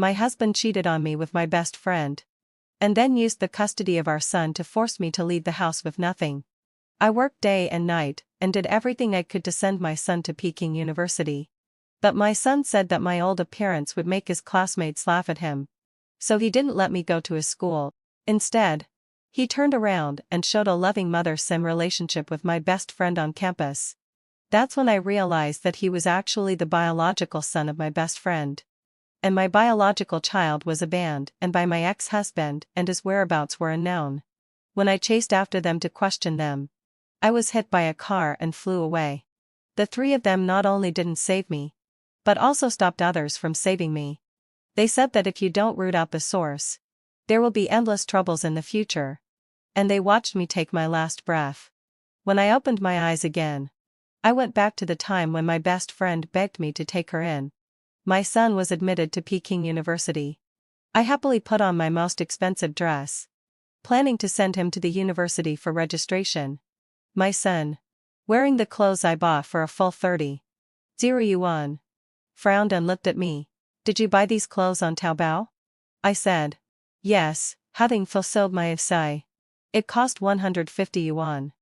My husband cheated on me with my best friend. And then used the custody of our son to force me to leave the house with nothing. I worked day and night, and did everything I could to send my son to Peking University. But my son said that my old appearance would make his classmates laugh at him. So he didn't let me go to his school. Instead, he turned around and showed a loving mother-son relationship with my best friend on campus. That's when I realized that he was actually the biological son of my best friend. And my biological child was abandoned and by my ex-husband, and his whereabouts were unknown. When I chased after them to question them, I was hit by a car and flew away. The three of them not only didn't save me, but also stopped others from saving me. They said that if you don't root out the source, there will be endless troubles in the future. And they watched me take my last breath. When I opened my eyes again, I went back to the time when my best friend begged me to take her in. My son was admitted to Peking University. I happily put on my most expensive dress, planning to send him to the university for registration. My son, wearing the clothes I bought for a full 30,000 yuan, frowned and looked at me. Did you buy these clothes on Taobao? I said, yes, having fulfilled my sai. It cost 150 yuan.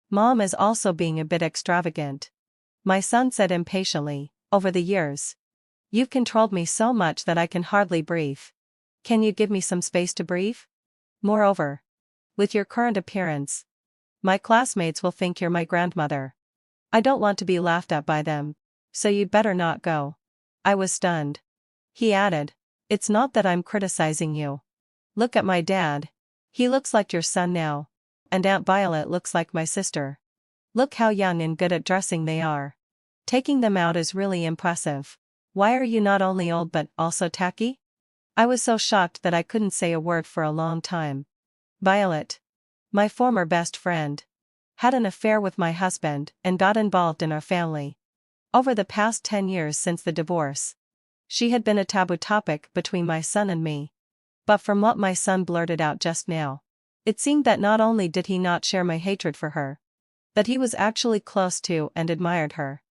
Mom is also being a bit extravagant. My son said impatiently, over the years, you've controlled me so much that I can hardly breathe. Can you give me some space to breathe? Moreover, with your current appearance, my classmates will think you're my grandmother. I don't want to be laughed at by them, so you'd better not go. I was stunned. He added, it's not that I'm criticizing you. Look at my dad. He looks like your son now. And Aunt Violet looks like my sister. Look how young and good at dressing they are. Taking them out is really impressive. Why are you not only old but also tacky? I was so shocked that I couldn't say a word for a long time. Violet, my former best friend, had an affair with my husband and got involved in our family. Over the past 10 years since the divorce, she had been a taboo topic between my son and me. But from what my son blurted out just now, it seemed that not only did he not share my hatred for her, but he was actually close to and admired her.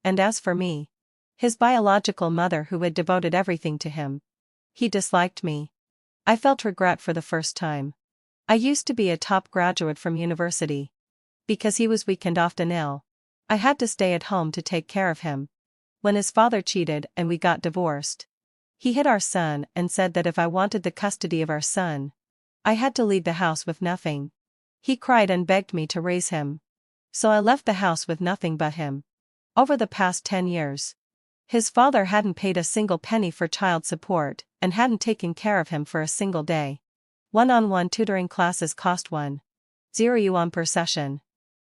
And as for me, his biological mother who had devoted everything to him, he disliked me. I felt regret for the first time. I used to be a top graduate from university. Because he was weak and often ill, I had to stay at home to take care of him. When his father cheated and we got divorced, he hit our son and said that if I wanted the custody of our son, I had to leave the house with nothing. He cried and begged me to raise him. So I left the house with nothing but him. Over the past 10 years, his father hadn't paid a single penny for child support and hadn't taken care of him for a single day. One-on-one tutoring classes cost 1,000 yuan per session.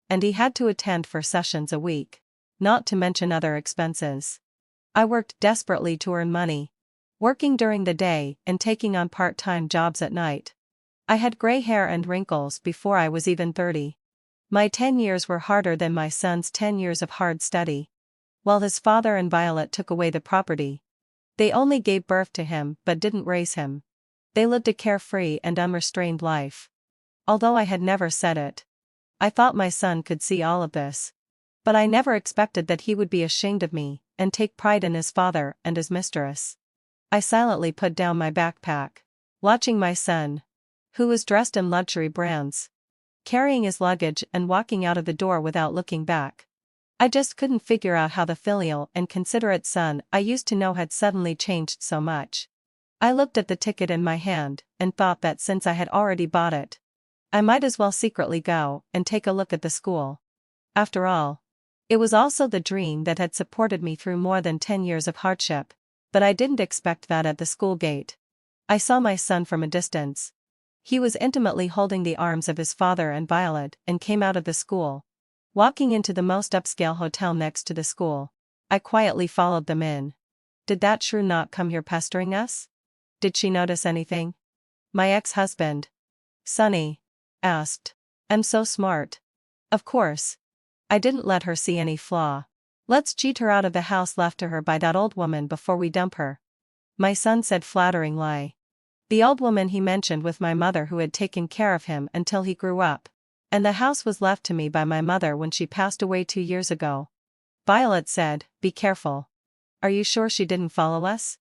And he had to attend 4 sessions a week, not to mention other expenses. I worked desperately to earn money, working during the day and taking on part-time jobs at night. I had gray hair and wrinkles before I was even 30. My 10 years were harder than my son's 10 years of hard study. While his father and Violet took away the property, they only gave birth to him but didn't raise him. They lived a carefree and unrestrained life. Although I had never said it, I thought my son could see all of this. But I never expected that he would be ashamed of me and take pride in his father and his mistress. I silently put down my backpack, watching my son, who was dressed in luxury brands, carrying his luggage and walking out of the door without looking back. I just couldn't figure out how the filial and considerate son I used to know had suddenly changed so much. I looked at the ticket in my hand and thought that since I had already bought it, I might as well secretly go and take a look at the school. After all, it was also the dream that had supported me through more than 10 years of hardship. But I didn't expect that at the school gate. I saw my son from a distance. He was intimately holding the arms of his father and Violet and came out of the school, walking into the most upscale hotel next to the school. I quietly followed them in. Did that shrew not come here pestering us? Did she notice anything? My ex-husband, Sonny, asked. I'm so smart. Of course. I didn't let her see any flaw. Let's cheat her out of the house left to her by that old woman before we dump her. My son said flattering lie. The old woman he mentioned with my mother who had taken care of him until he grew up. And the house was left to me by my mother when she passed away 2 years ago. Violet said, be careful. Are you sure she didn't follow us?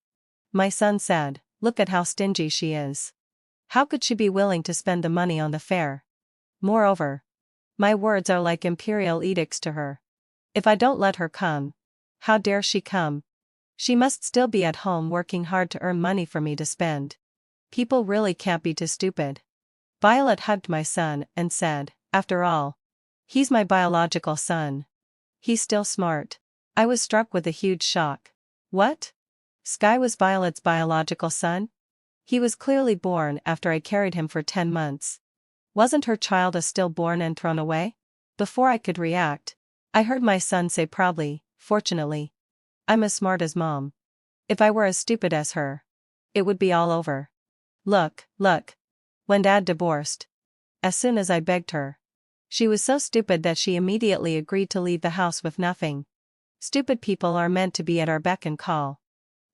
My son said, Look at how stingy she is. How could she be willing to spend the money on the fare? Moreover, my words are like imperial edicts to her. If I don't let her come, how dare she come? She must still be at home working hard to earn money for me to spend. People really can't be too stupid. Violet hugged my son and said, after all, he's my biological son. He's still smart. I was struck with a huge shock. What? Sky was Violet's biological son? He was clearly born after I carried him for 10 months. Wasn't her child a stillborn and thrown away? Before I could react, I heard my son say proudly, fortunately, I'm as smart as Mom. If I were as stupid as her, it would be all over. Look. When Dad divorced. As soon as I begged her. She was so stupid that she immediately agreed to leave the house with nothing. Stupid people are meant to be at our beck and call.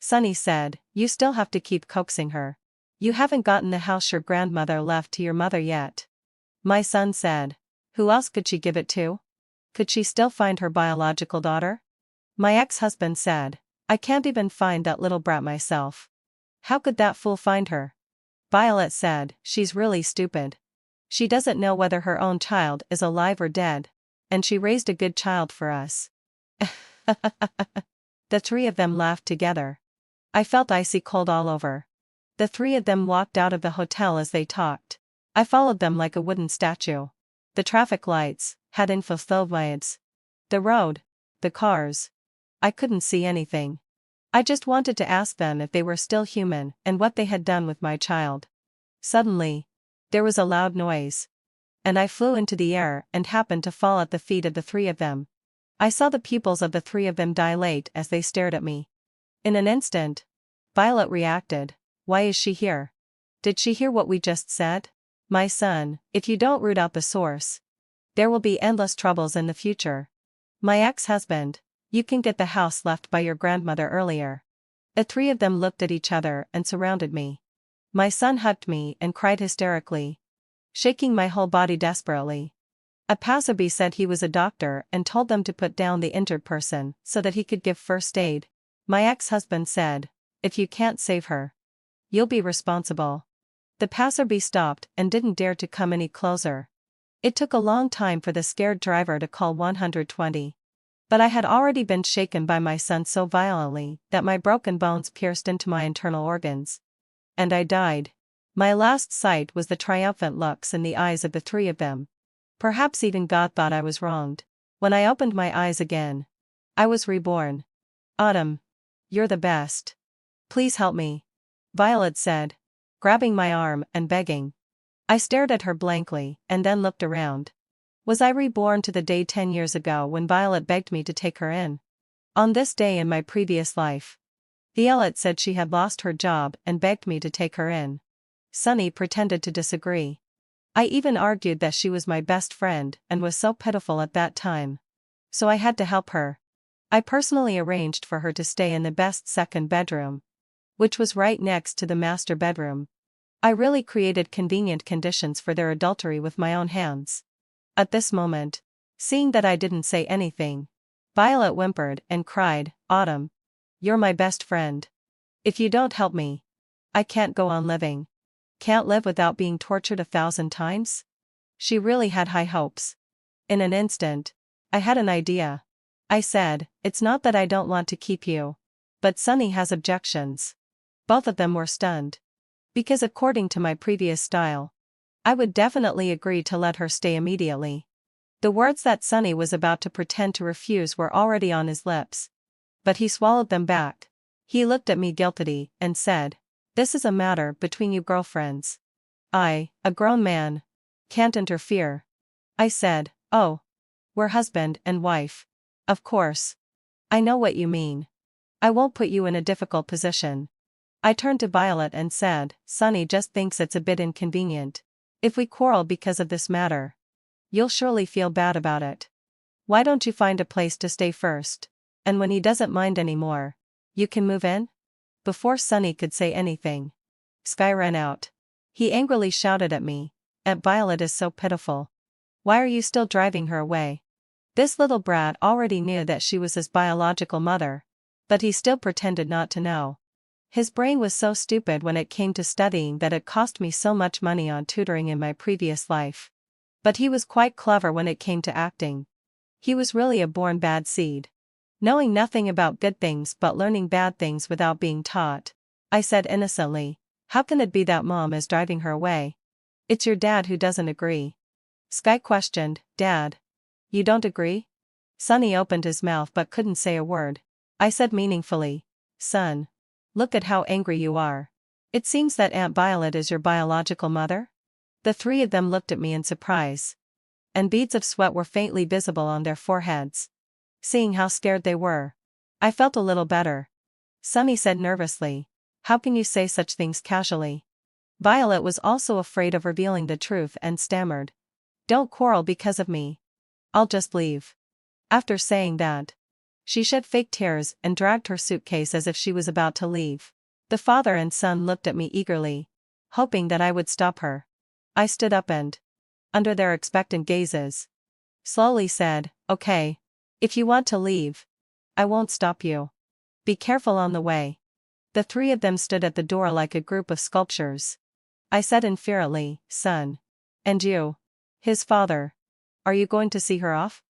Sonny said, you still have to keep coaxing her. You haven't gotten the house your grandmother left to your mother yet. My son said, who else could she give it to? Could she still find her biological daughter? My ex-husband said, I can't even find that little brat myself. How could that fool find her? Violet said, she's really stupid. She doesn't know whether her own child is alive or dead, and she raised a good child for us. The three of them laughed together. I felt icy cold all over. The three of them walked out of the hotel as they talked. I followed them like a wooden statue. The traffic lights had infiltrated the road, the cars. I couldn't see anything. I just wanted to ask them if they were still human and what they had done with my child. Suddenly, there was a loud noise. And I flew into the air and happened to fall at the feet of the three of them. I saw the pupils of the three of them dilate as they stared at me. In an instant, Violet reacted. Why is she here? Did she hear what we just said? My son, if you don't root out the source, there will be endless troubles in the future. My ex-husband, you can get the house left by your grandmother earlier. The three of them looked at each other and surrounded me. My son hugged me and cried hysterically, shaking my whole body desperately. A passerby said he was a doctor and told them to put down the injured person so that he could give first aid. My ex-husband said, if you can't save her, you'll be responsible. The passerby stopped and didn't dare to come any closer. It took a long time for the scared driver to call 120. But I had already been shaken by my son so violently that my broken bones pierced into my internal organs. And I died. My last sight was the triumphant looks in the eyes of the three of them. Perhaps even God thought I was wronged. When I opened my eyes again, I was reborn. Autumn. You're the best. Please help me. Violet said, grabbing my arm and begging. I stared at her blankly and then looked around. Was I reborn to the day 10 years ago when Violet begged me to take her in? On this day in my previous life, Violet said she had lost her job and begged me to take her in. Sonny pretended to disagree. I even argued that she was my best friend and was so pitiful at that time. So I had to help her. I personally arranged for her to stay in the best second bedroom, which was right next to the master bedroom. I really created convenient conditions for their adultery with my own hands. At this moment, seeing that I didn't say anything, Violet whimpered and cried, Autumn, you're my best friend. If you don't help me, I can't go on living. Can't live without being tortured 1,000 times? She really had high hopes. In an instant, I had an idea. I said, it's not that I don't want to keep you, but Sonny has objections. Both of them were stunned. Because according to my previous style, I would definitely agree to let her stay immediately. The words that Sonny was about to pretend to refuse were already on his lips. But he swallowed them back. He looked at me guiltily and said, this is a matter between you girlfriends. I, a grown man, can't interfere. I said, oh, we're husband and wife. Of course. I know what you mean. I won't put you in a difficult position. I turned to Violet and said, Sonny just thinks it's a bit inconvenient. If we quarrel because of this matter, you'll surely feel bad about it. Why don't you find a place to stay first? And when he doesn't mind anymore, you can move in? Before Sonny could say anything, Sky ran out. He angrily shouted at me, Aunt Violet is so pitiful. Why are you still driving her away? This little brat already knew that she was his biological mother, but he still pretended not to know. His brain was so stupid when it came to studying that it cost me so much money on tutoring in my previous life. But he was quite clever when it came to acting. He was really a born bad seed. Knowing nothing about good things but learning bad things without being taught. I said innocently, "How can it be that Mom is driving her away?" "It's your dad who doesn't agree." Sky questioned, "Dad? You don't agree?" Sonny opened his mouth but couldn't say a word. I said meaningfully, "Son. Look at how angry you are. It seems that Aunt Violet is your biological mother?" The three of them looked at me in surprise. And beads of sweat were faintly visible on their foreheads. Seeing how scared they were, I felt a little better. Sonny said nervously, "How can you say such things casually?" Violet was also afraid of revealing the truth and stammered, "Don't quarrel because of me. I'll just leave." After saying that, she shed fake tears and dragged her suitcase as if she was about to leave. The father and son looked at me eagerly, hoping that I would stop her. I stood up and, under their expectant gazes, slowly said, "Okay. If you want to leave, I won't stop you. Be careful on the way." The three of them stood at the door like a group of sculptures. I said inferiorly, "Son. And you? His father. Are you going to see her off?"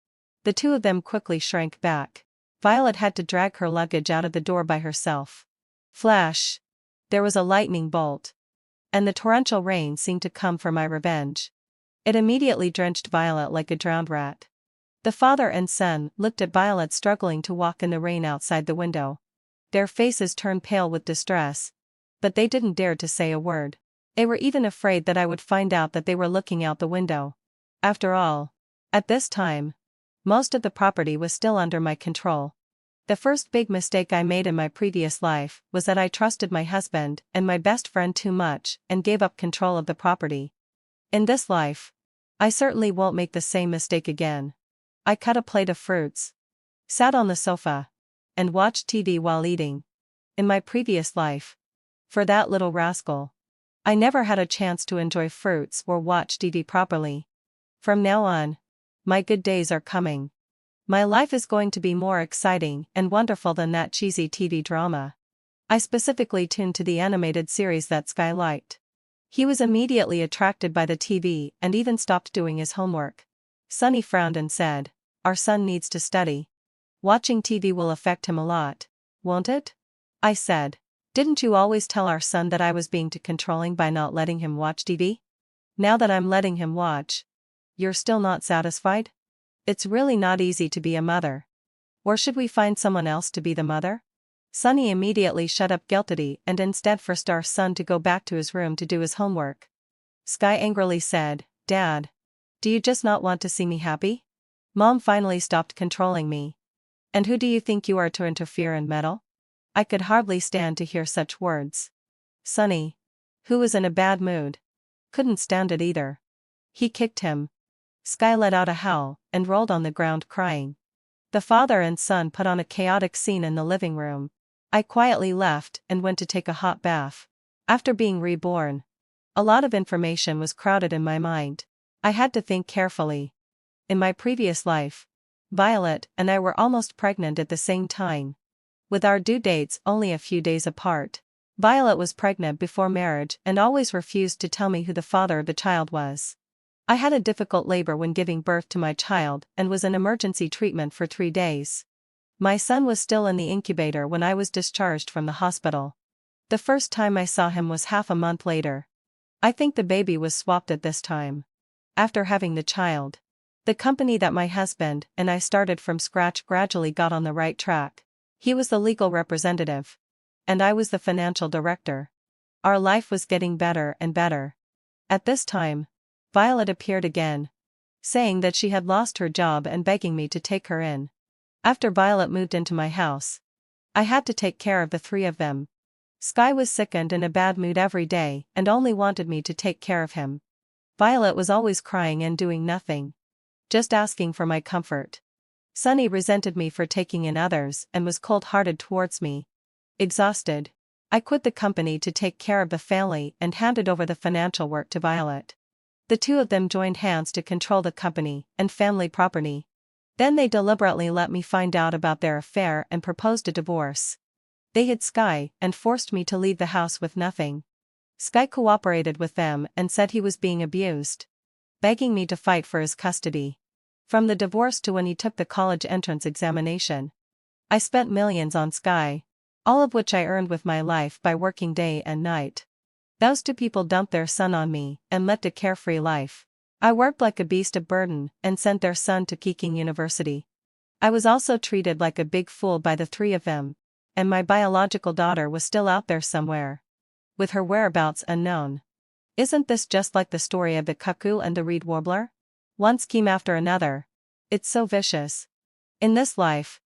The two of them quickly shrank back. Violet had to drag her luggage out of the door by herself. Flash! There was a lightning bolt. And the torrential rain seemed to come for my revenge. It immediately drenched Violet like a drowned rat. The father and son looked at Violet struggling to walk in the rain outside the window. Their faces turned pale with distress, but they didn't dare to say a word. They were even afraid that I would find out that they were looking out the window. After all, at this time, most of the property was still under my control. The first big mistake I made in my previous life was that I trusted my husband and my best friend too much and gave up control of the property. In this life, I certainly won't make the same mistake again. I cut a plate of fruits, sat on the sofa, and watched TV while eating. In my previous life, for that little rascal, I never had a chance to enjoy fruits or watch TV properly. From now on, my good days are coming. My life is going to be more exciting and wonderful than that cheesy TV drama. I specifically tuned to the animated series that Sky liked. He was immediately attracted by the TV and even stopped doing his homework. Sonny frowned and said, "Our son needs to study. Watching TV will affect him a lot, won't it?" I said, "Didn't you always tell our son that I was being too controlling by not letting him watch TV? Now that I'm letting him watch, you're still not satisfied? It's really not easy to be a mother. Or should we find someone else to be the mother?" Sonny immediately shut up guiltily and instead forced our son to go back to his room to do his homework. Sky angrily said, "Dad, do you just not want to see me happy? Mom finally stopped controlling me. And who do you think you are to interfere and meddle?" I could hardly stand to hear such words. Sonny, who was in a bad mood, couldn't stand it either. He kicked him. Sky let out a howl and rolled on the ground crying. The father and son put on a chaotic scene in the living room. I quietly left and went to take a hot bath. After being reborn, a lot of information was crowded in my mind. I had to think carefully. In my previous life, Violet and I were almost pregnant at the same time, with our due dates only a few days apart. Violet was pregnant before marriage and always refused to tell me who the father of the child was. I had a difficult labor when giving birth to my child and was in emergency treatment for 3 days. My son was still in the incubator when I was discharged from the hospital. The first time I saw him was half a month later. I think the baby was swapped at this time. After having the child, the company that my husband and I started from scratch gradually got on the right track. He was the legal representative, and I was the financial director. Our life was getting better and better. At this time, Violet appeared again, saying that she had lost her job and begging me to take her in. After Violet moved into my house, I had to take care of the 3 of them. Sky was sick and in a bad mood every day and only wanted me to take care of him. Violet was always crying and doing nothing, just asking for my comfort. Sonny resented me for taking in others and was cold-hearted towards me. Exhausted, I quit the company to take care of the family and handed over the financial work to Violet. The 2 of them joined hands to control the company and family property. Then they deliberately let me find out about their affair and proposed a divorce. They hid Sky and forced me to leave the house with nothing. Sky cooperated with them and said he was being abused, begging me to fight for his custody. From the divorce to when he took the college entrance examination, I spent millions on Sky, all of which I earned with my life by working day and night. Those two people dumped their son on me and lived a carefree life. I worked like a beast of burden and sent their son to Peking University. I was also treated like a big fool by the three of them, and my biological daughter was still out there somewhere, with her whereabouts unknown. Isn't this just like the story of the cuckoo and the reed warbler? One scheme after another. It's so vicious. In this life,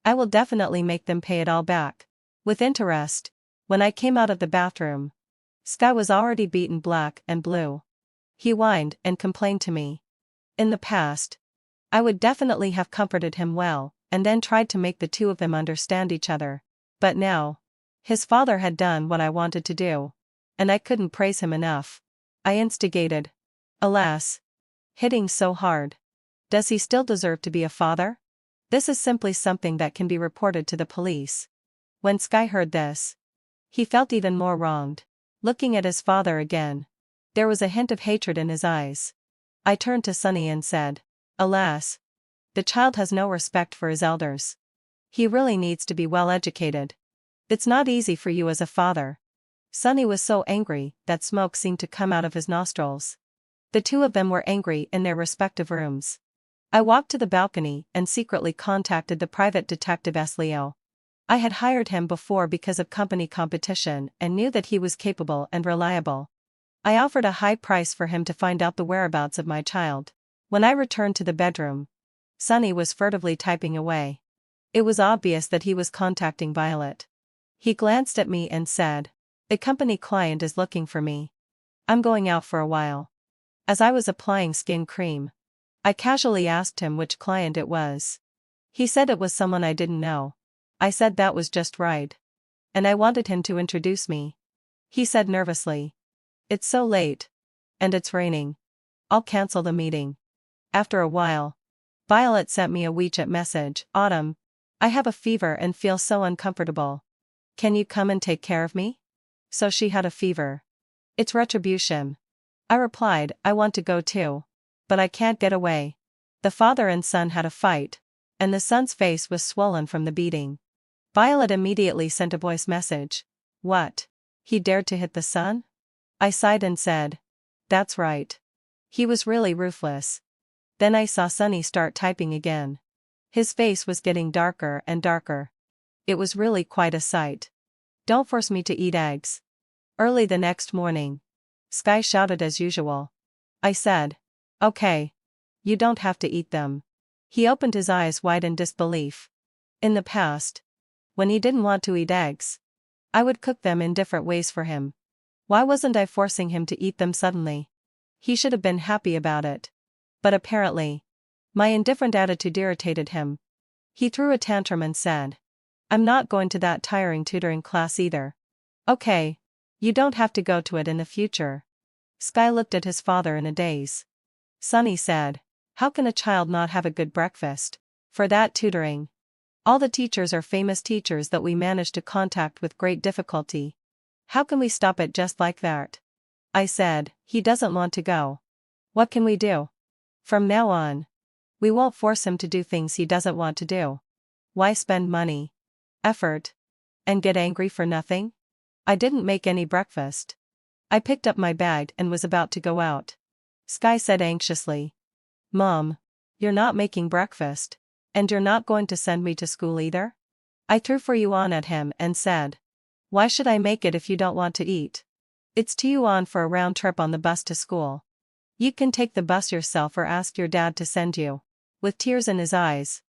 I will definitely make them pay it all back. With interest. When I came out of the bathroom, Sky was already beaten black and blue. He whined and complained to me. In the past, I would definitely have comforted him well, and then tried to make the two of them understand each other. But now, his father had done what I wanted to do, and I couldn't praise him enough. I instigated. Alas. Hitting so hard. Does he still deserve to be a father? This is simply something that can be reported to the police. When Sky heard this, he felt even more wronged. Looking at his father again, there was a hint of hatred in his eyes. I turned to Sunny and said, alas. The child has no respect for his elders. He really needs to be well educated. It's not easy for you as a father. Sunny was so angry that smoke seemed to come out of his nostrils. The two of them were angry in their respective rooms. I walked to the balcony and secretly contacted the private detective Leo. I had hired him before because of company competition and knew that he was capable and reliable. I offered a high price for him to find out the whereabouts of my child. When I returned to the bedroom, Sunny was furtively typing away. It was obvious that he was contacting Violet. He glanced at me and said, "The company client is looking for me. I'm going out for a while." As I was applying skin cream, I casually asked him which client it was. He said it was someone I didn't know. I said that was just right. And I wanted him to introduce me. He said nervously, "It's so late. And it's raining. I'll cancel the meeting." After a while, Violet sent me a WeChat message, "Autumn, I have a fever and feel so uncomfortable. Can you come and take care of me?" So she had a fever. It's retribution. I replied, "I want to go too. But I can't get away." The father and son had a fight, and the son's face was swollen from the beating. Violet immediately sent a voice message. "What? He dared to hit the son?" I sighed and said, "That's right. He was really ruthless." Then I saw Sunny start typing again. His face was getting darker and darker. It was really quite a sight. "Don't force me to eat eggs." Early the next morning, Sky shouted as usual. I said, "Okay. You don't have to eat them." He opened his eyes wide in disbelief. In the past, when he didn't want to eat eggs, I would cook them in different ways for him. Why wasn't I forcing him to eat them suddenly? He should have been happy about it. But apparently, my indifferent attitude irritated him. He threw a tantrum and said, "I'm not going to that tiring tutoring class either." "Okay. You don't have to go to it in the future." Sky looked at his father in a daze. Sunny said, "How can a child not have a good breakfast? For that tutoring. All the teachers are famous teachers that we manage to contact with great difficulty. How can we stop it just like that?" I said, "He doesn't want to go. What can we do? From now on, we won't force him to do things he doesn't want to do. Why spend money, effort, and get angry for nothing?" I didn't make any breakfast. I picked up my bag and was about to go out. Sky said anxiously, "Mom, you're not making breakfast, and you're not going to send me to school either?" I threw for you on at him and said, "Why should I make it if you don't want to eat? It's to you on for a round trip on the bus to school. You can take the bus yourself or ask your dad to send you." With tears in his eyes,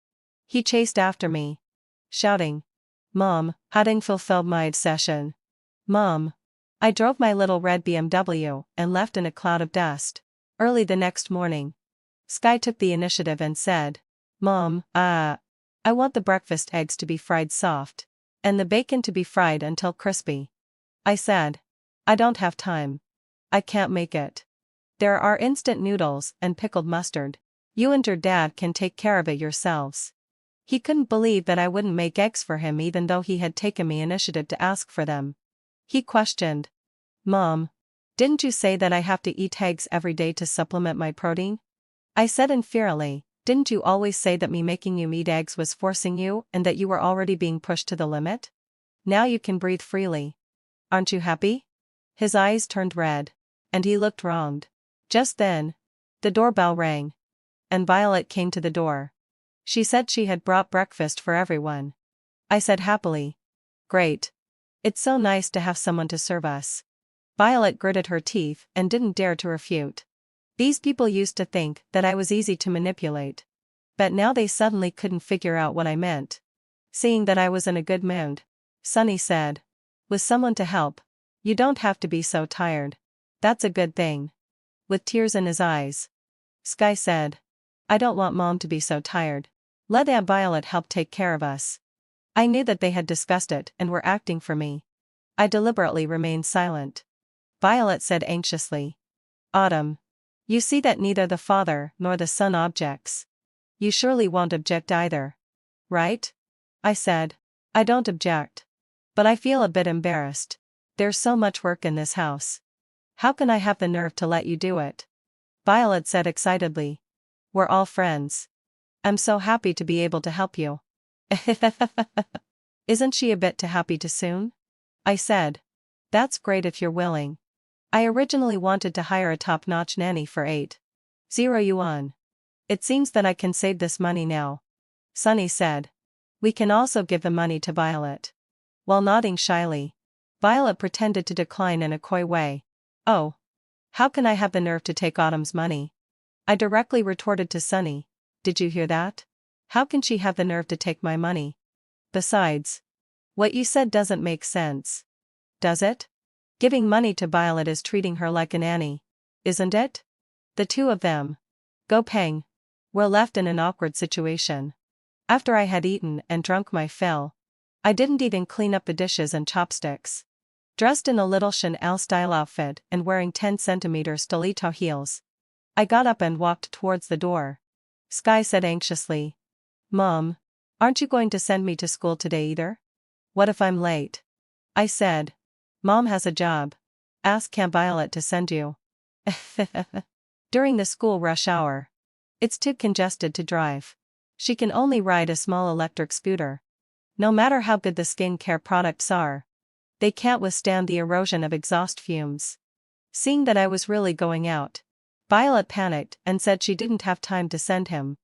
he chased after me, shouting, "Mom, having fulfilled my obsession. Mom." I drove my little red BMW and left in a cloud of dust. Early the next morning, Sky took the initiative and said, "Mom, I want the breakfast eggs to be fried soft, and the bacon to be fried until crispy." I said, "I don't have time. I can't make it. There are instant noodles and pickled mustard. You and your dad can take care of it yourselves." He couldn't believe that I wouldn't make eggs for him even though he had taken me initiative to ask for them. He questioned. Mom, didn't you say that I have to eat eggs every day to supplement my protein? I said inferiorly, didn't you always say that me making you eat eggs was forcing you and that you were already being pushed to the limit? Now you can breathe freely. Aren't you happy? His eyes turned red. And he looked wronged. Just then, the doorbell rang. And Violet came to the door. She said she had brought breakfast for everyone. I said happily. Great. It's so nice to have someone to serve us. Violet gritted her teeth and didn't dare to refute. These people used to think that I was easy to manipulate. But now they suddenly couldn't figure out what I meant. Seeing that I was in a good mood, Sunny said. With someone to help. You don't have to be so tired. That's a good thing. With tears in his eyes, Sky said. I don't want Mom to be so tired. Let Aunt Violet help take care of us. I knew that they had discussed it and were acting for me. I deliberately remained silent. Violet said anxiously. Autumn. You see that neither the father nor the son objects. You surely won't object either. Right? I said. I don't object. But I feel a bit embarrassed. There's so much work in this house. How can I have the nerve to let you do it? Violet said excitedly. We're all friends. I'm so happy to be able to help you. Isn't she a bit too happy too soon? I said. That's great if you're willing. I originally wanted to hire a top-notch nanny for 8,000 yuan. It seems that I can save this money now. Sunny said. We can also give the money to Violet. While nodding shyly, Violet pretended to decline in a coy way. Oh. How can I have the nerve to take Autumn's money? I directly retorted to Sunny. Did you hear that? How can she have the nerve to take my money? Besides, what you said doesn't make sense. Does it? Giving money to Violet is treating her like a nanny, isn't it? The two of them, Go Peng, were left in an awkward situation. After I had eaten and drunk my fill, I didn't even clean up the dishes and chopsticks. Dressed in a little Chanel-style outfit and wearing 10 cm stiletto heels, I got up and walked towards the door. Sky said anxiously. Mom, aren't you going to send me to school today either? What if I'm late? I said. Mom has a job. Ask Camp Violet to send you. During the school rush hour. It's too congested to drive. She can only ride a small electric scooter. No matter how good the skincare products are, they can't withstand the erosion of exhaust fumes. Seeing that I was really going out, Violet panicked and said she didn't have time to send him.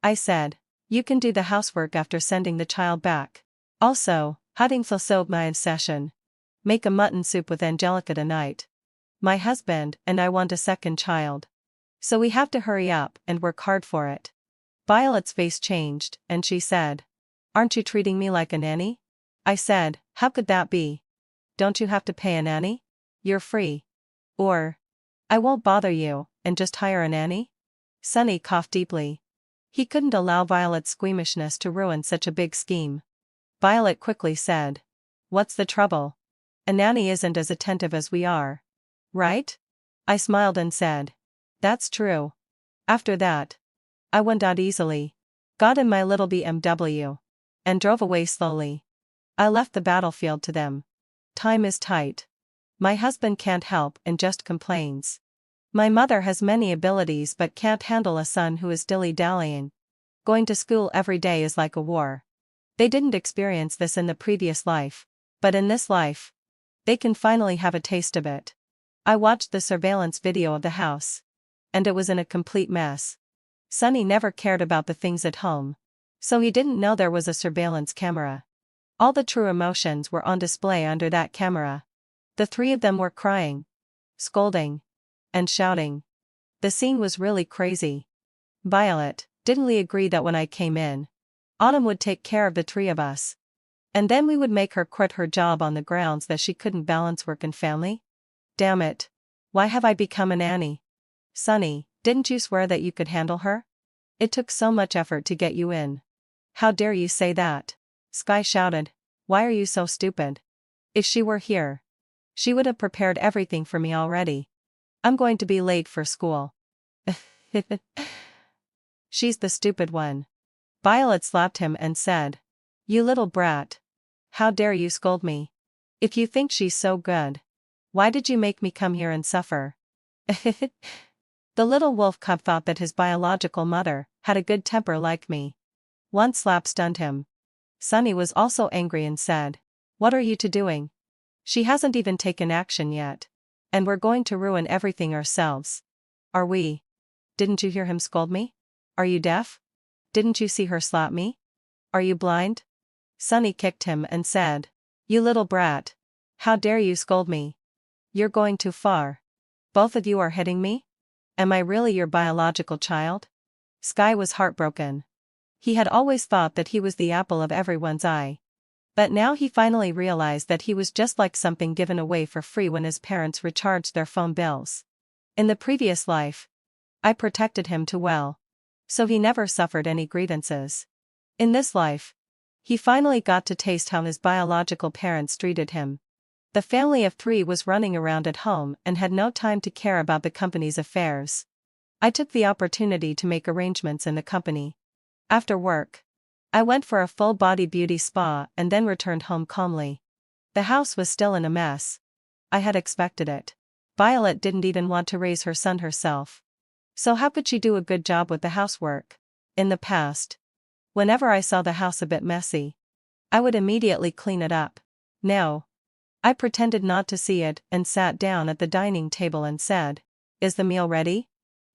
I said, you can do the housework after sending the child back. Also, having fulfilled my obsession, make a mutton soup with Angelica tonight. My husband and I want a second child. So we have to hurry up and work hard for it. Violet's face changed, and she said, Aren't you treating me like a nanny? I said, How could that be? Don't you have to pay a nanny? You're free. Or, I won't bother you, and just hire a nanny? Sunny coughed deeply. He couldn't allow Violet's squeamishness to ruin such a big scheme. Violet quickly said, What's the trouble? A nanny isn't as attentive as we are. Right? I smiled and said, That's true. After that, I went out easily, got in my little BMW, and drove away slowly. I left the battlefield to them. Time is tight. My husband can't help and just complains. My mother has many abilities but can't handle a son who is dilly-dallying. Going to school every day is like a war. They didn't experience this in the previous life, but in this life, they can finally have a taste of it. I watched the surveillance video of the house, and it was in a complete mess. Sunny never cared about the things at home, so he didn't know there was a surveillance camera. All the true emotions were on display under that camera. The three of them were crying, scolding, and shouting. The scene was really crazy. Violet, didn't we agree that when I came in, Autumn would take care of the three of us? And then we would make her quit her job on the grounds that she couldn't balance work and family? Damn it. Why have I become a nanny? Sunny, didn't you swear that you could handle her? It took so much effort to get you in. How dare you say that? Sky shouted. Why are you so stupid? If she were here, she would have prepared everything for me already. I'm going to be late for school. She's the stupid one. Violet slapped him and said, "You little brat. How dare you scold me? If you think she's so good, why did you make me come here and suffer?" The little wolf cub thought that his biological mother had a good temper like me. One slap stunned him. Sunny was also angry and said, "What are you two doing? She hasn't even taken action yet. And we're going to ruin everything ourselves. Are we? Didn't you hear him scold me? Are you deaf? Didn't you see her slap me? Are you blind?" Sunny kicked him and said, "You little brat. How dare you scold me? You're going too far. Both of you are hitting me? Am I really your biological child?" Sky was heartbroken. He had always thought that he was the apple of everyone's eye. But now he finally realized that he was just like something given away for free when his parents recharged their phone bills. In the previous life, I protected him too well. So he never suffered any grievances. In this life, he finally got to taste how his biological parents treated him. The family of 3 was running around at home and had no time to care about the company's affairs. I took the opportunity to make arrangements in the company. After work, I went for a full-body beauty spa and then returned home calmly. The house was still in a mess. I had expected it. Violet didn't even want to raise her son herself. So how could she do a good job with the housework? In the past, whenever I saw the house a bit messy, I would immediately clean it up. Now, I pretended not to see it and sat down at the dining table and said, "Is the meal ready?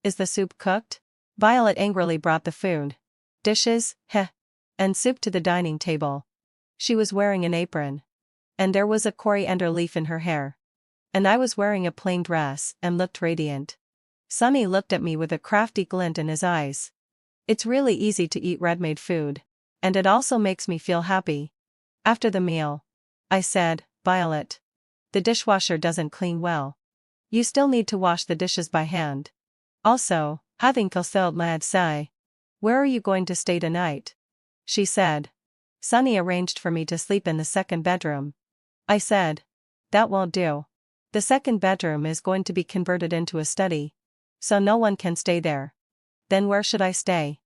Is the soup cooked?" Violet angrily brought the food, dishes, and soup to the dining table. She was wearing an apron. And there was a coriander leaf in her hair. And I was wearing a plain dress and looked radiant. Sunny looked at me with a crafty glint in his eyes. "It's really easy to eat ready-made food. And it also makes me feel happy." After the meal, I said, "Violet, the dishwasher doesn't clean well. You still need to wash the dishes by hand. Also, having consulted my say, where are you going to stay tonight?" She said, "Sunny arranged for me to sleep in the second bedroom." I said, "That won't do. The second bedroom is going to be converted into a study. So no one can stay there." "Then where should I stay?"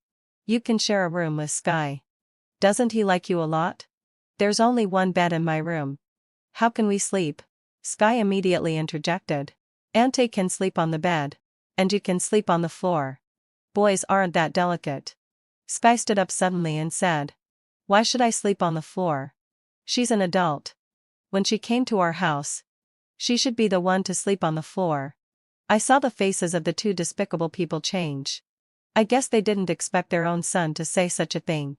"You can share a room with Sky." "Doesn't he like you a lot?" "There's only one bed in my room." "How can we sleep?" Sky immediately interjected. "Auntie can sleep on the bed. And you can sleep on the floor. Boys aren't that delicate." Sky stood up suddenly and said, "Why should I sleep on the floor? She's an adult. When she came to our house, she should be the one to sleep on the floor." I saw the faces of the 2 despicable people change. I guess they didn't expect their own son to say such a thing.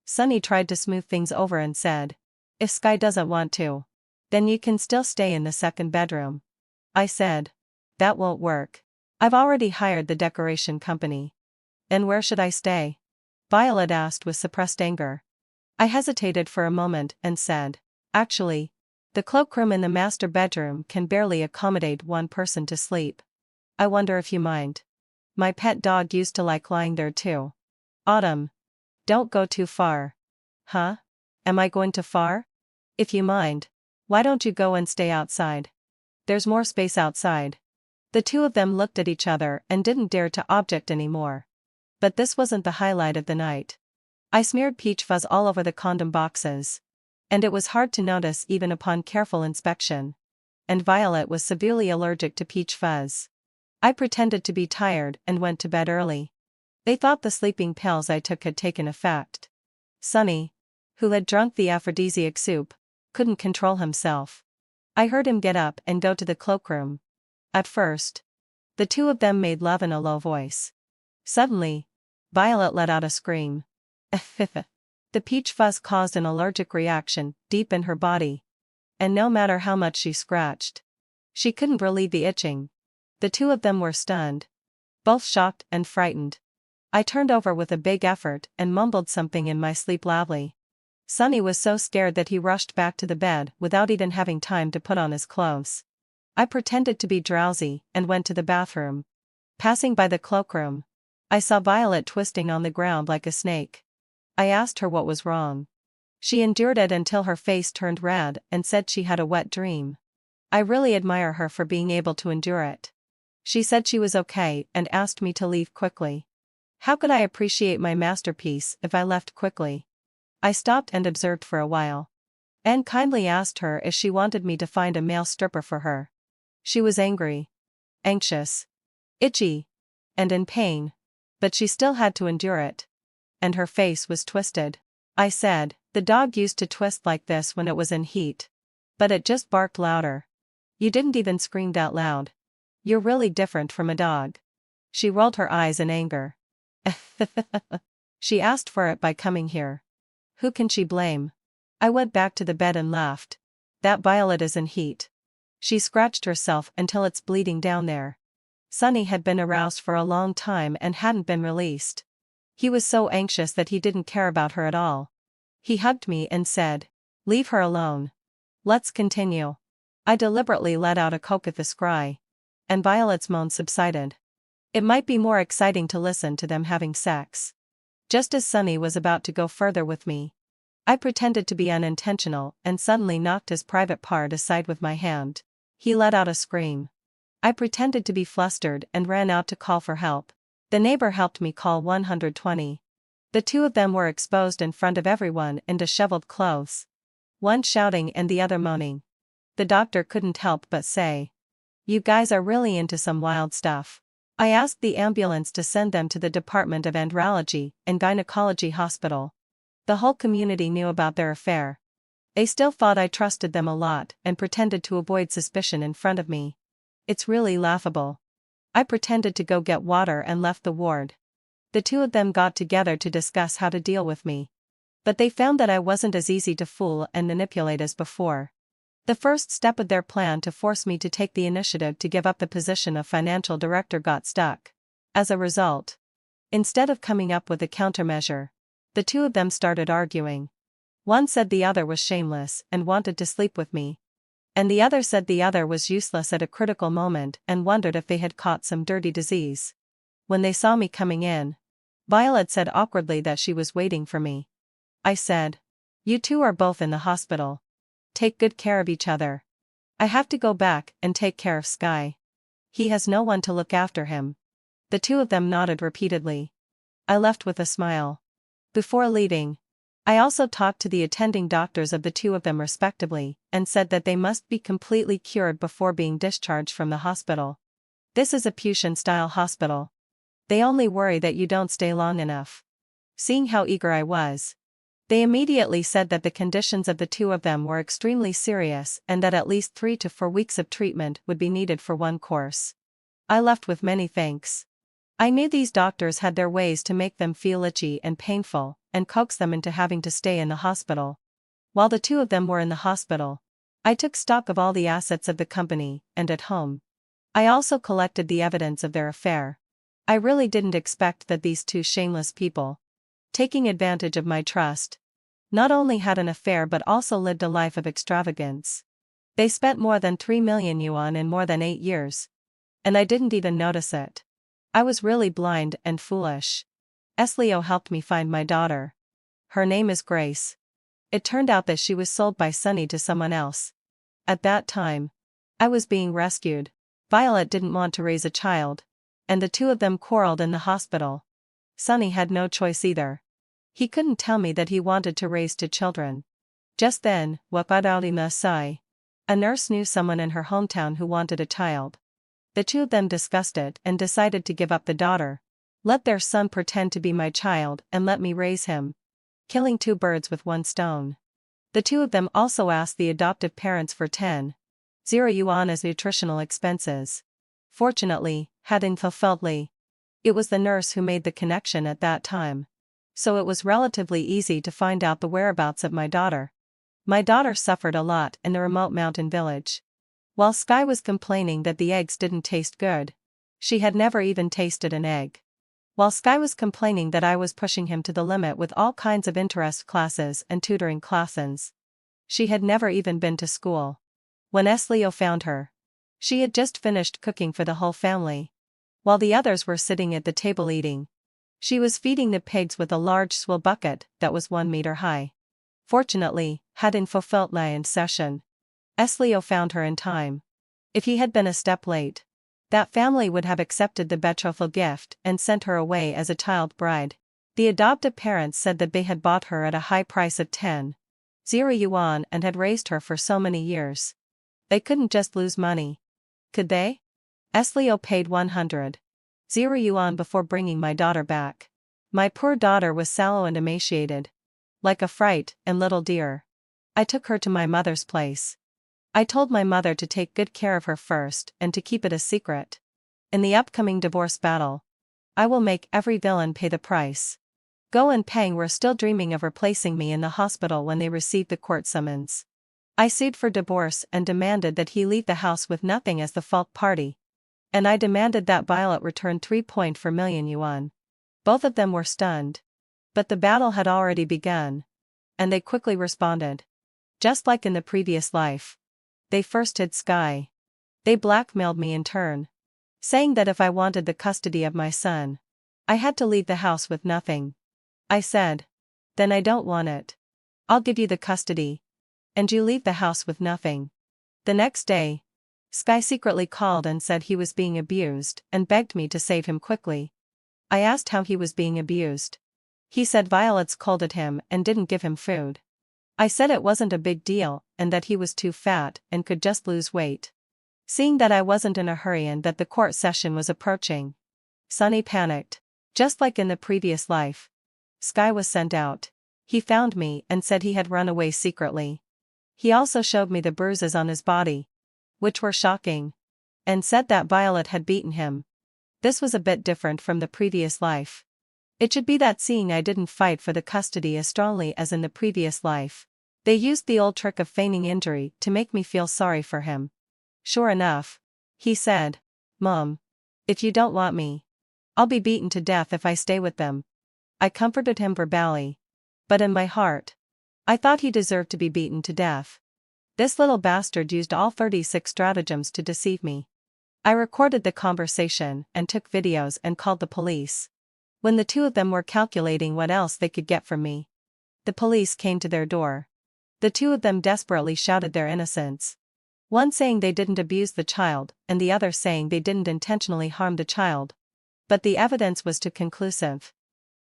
Sunny tried to smooth things over and said, "If Sky doesn't want to, then you can still stay in the second bedroom." I said, "That won't work. I've already hired the decoration company." "And where should I stay?" Violet asked with suppressed anger. I hesitated for a moment and said, "Actually, the cloakroom in the master bedroom can barely accommodate one person to sleep. I wonder if you mind. My pet dog used to like lying there too." "Autumn, don't go too far." "Huh? Am I going too far?" "If you mind, why don't you go and stay outside? There's more space outside." The 2 of them looked at each other and didn't dare to object anymore. But this wasn't the highlight of the night. I smeared peach fuzz all over the condom boxes. And it was hard to notice even upon careful inspection. And Violet was severely allergic to peach fuzz. I pretended to be tired and went to bed early. They thought the sleeping pills I took had taken effect. Sunny, who had drunk the aphrodisiac soup, couldn't control himself. I heard him get up and go to the cloakroom. At first, the 2 of them made love in a low voice. Suddenly, Violet let out a scream. The peach fuzz caused an allergic reaction deep in her body. And no matter how much she scratched, she couldn't relieve the itching. The 2 of them were stunned, both shocked and frightened. I turned over with a big effort and mumbled something in my sleep loudly. Sunny was so scared that he rushed back to the bed without even having time to put on his clothes. I pretended to be drowsy and went to the bathroom. Passing by the cloakroom, I saw Violet twisting on the ground like a snake. I asked her what was wrong. She endured it until her face turned red and said she had a wet dream. I really admire her for being able to endure it. She said she was okay and asked me to leave quickly. How could I appreciate my masterpiece if I left quickly? I stopped and observed for a while. Anne kindly asked her if she wanted me to find a male stripper for her. She was angry, anxious, itchy, and in pain, but she still had to endure it. And her face was twisted. I said, the dog used to twist like this when it was in heat. But it just barked louder. You didn't even scream out loud. You're really different from a dog. She rolled her eyes in anger. She asked for it by coming here. Who can she blame? I went back to the bed and laughed. That Violet is in heat. She scratched herself until it's bleeding down there. Sonny had been aroused for a long time and hadn't been released. He was so anxious that he didn't care about her at all. He hugged me and said, "Leave her alone. Let's continue." I deliberately let out a coquettish cry. And Violet's moan subsided. It might be more exciting to listen to them having sex. Just as Sonny was about to go further with me, I pretended to be unintentional and suddenly knocked his private part aside with my hand. He let out a scream. I pretended to be flustered and ran out to call for help. The neighbor helped me call 120. The two of them were exposed in front of everyone in disheveled clothes. One shouting and the other moaning. The doctor couldn't help but say, "You guys are really into some wild stuff." I asked the ambulance to send them to the Department of Andrology and Gynecology Hospital. The whole community knew about their affair. They still thought I trusted them a lot and pretended to avoid suspicion in front of me. It's really laughable. I pretended to go get water and left the ward. The two of them got together to discuss how to deal with me. But they found that I wasn't as easy to fool and manipulate as before. The first step of their plan to force me to take the initiative to give up the position of financial director got stuck. As a result, instead of coming up with a countermeasure, the two of them started arguing. One said the other was shameless and wanted to sleep with me. And the other said the other was useless at a critical moment and wondered if they had caught some dirty disease. When they saw me coming in, Violet said awkwardly that she was waiting for me. I said, "You two are both in the hospital. Take good care of each other. I have to go back and take care of Sky. He has no one to look after him." The two of them nodded repeatedly. I left with a smile. Before leaving, I also talked to the attending doctors of the two of them respectively, and said that they must be completely cured before being discharged from the hospital. This is a Putian-style hospital. They only worry that you don't stay long enough. Seeing how eager I was, they immediately said that the conditions of the two of them were extremely serious and that at least 3 to 4 weeks of treatment would be needed for one course. I left with many thanks. I knew these doctors had their ways to make them feel itchy and painful, and coax them into having to stay in the hospital. While the two of them were in the hospital, I took stock of all the assets of the company, and at home. I also collected the evidence of their affair. I really didn't expect that these two shameless people, taking advantage of my trust, not only had an affair but also lived a life of extravagance. They spent more than 3 million yuan in more than 8 years. And I didn't even notice it. I was really blind and foolish. Eslio helped me find my daughter. Her name is Grace. It turned out that she was sold by Sonny to someone else. At that time, I was being rescued. Violet didn't want to raise a child, and the two of them quarreled in the hospital. Sonny had no choice either. He couldn't tell me that he wanted to raise 2 children. Just then, Wapadalina Sai, a nurse, knew someone in her hometown who wanted a child. The two of them discussed it and decided to give up the daughter, let their son pretend to be my child and let me raise him. Killing 2 birds with 1 stone. The two of them also asked the adoptive parents for 10,000 yuan as nutritional expenses. Fortunately, hadn't fulfilled Li. It was the nurse who made the connection at that time. So it was relatively easy to find out the whereabouts of my daughter. My daughter suffered a lot in the remote mountain village. While Sky was complaining that the eggs didn't taste good, she had never even tasted an egg. While Sky was complaining that I was pushing him to the limit with all kinds of interest classes and tutoring classes, she had never even been to school. When Eslio found her, she had just finished cooking for the whole family. While the others were sitting at the table eating, she was feeding the pigs with a large swill bucket that was 1 meter high. Fortunately, hadn't fulfilled my session. Eslio found her in time. If he had been a step late, That family would have accepted the betrothal gift and sent her away as a child bride. The adoptive parents said that they had bought her at a high price of 10,000 yuan and had raised her for so many years. They couldn't just lose money. Could they? Leo paid 100,000 yuan before bringing my daughter back. My poor daughter was sallow and emaciated. Like a fright and little deer. I took her to my mother's place. I told my mother to take good care of her first and to keep it a secret. In the upcoming divorce battle, I will make every villain pay the price. Go and Peng were still dreaming of replacing me in the hospital when they received the court summons. I sued for divorce and demanded that he leave the house with nothing as the fault party. And I demanded that Violet return 3.4 million yuan. Both of them were stunned. But the battle had already begun. And they quickly responded. Just like in the previous life. They first hid Sky. They blackmailed me in turn. Saying that if I wanted the custody of my son, I had to leave the house with nothing. I said. Then I don't want it. I'll give you the custody. And you leave the house with nothing. The next day, Sky secretly called and said he was being abused and begged me to save him quickly. I asked how he was being abused. He said Violet scolded him and didn't give him food. I said it wasn't a big deal and that he was too fat and could just lose weight. Seeing that I wasn't in a hurry and that the court session was approaching, Sunny panicked. Just like in the previous life. Sky was sent out. He found me and said he had run away secretly. He also showed me the bruises on his body, which were shocking, and said that Violet had beaten him. This was a bit different from the previous life. It should be that seeing I didn't fight for the custody as strongly as in the previous life, they used the old trick of feigning injury to make me feel sorry for him. Sure enough, he said, Mom, if you don't want me, I'll be beaten to death if I stay with them. I comforted him verbally. But in my heart, I thought he deserved to be beaten to death. This little bastard used all 36 stratagems to deceive me. I recorded the conversation and took videos and called the police. When the two of them were calculating what else they could get from me, the police came to their door. The two of them desperately shouted their innocence. One saying they didn't abuse the child and the other saying they didn't intentionally harm the child. But the evidence was too conclusive.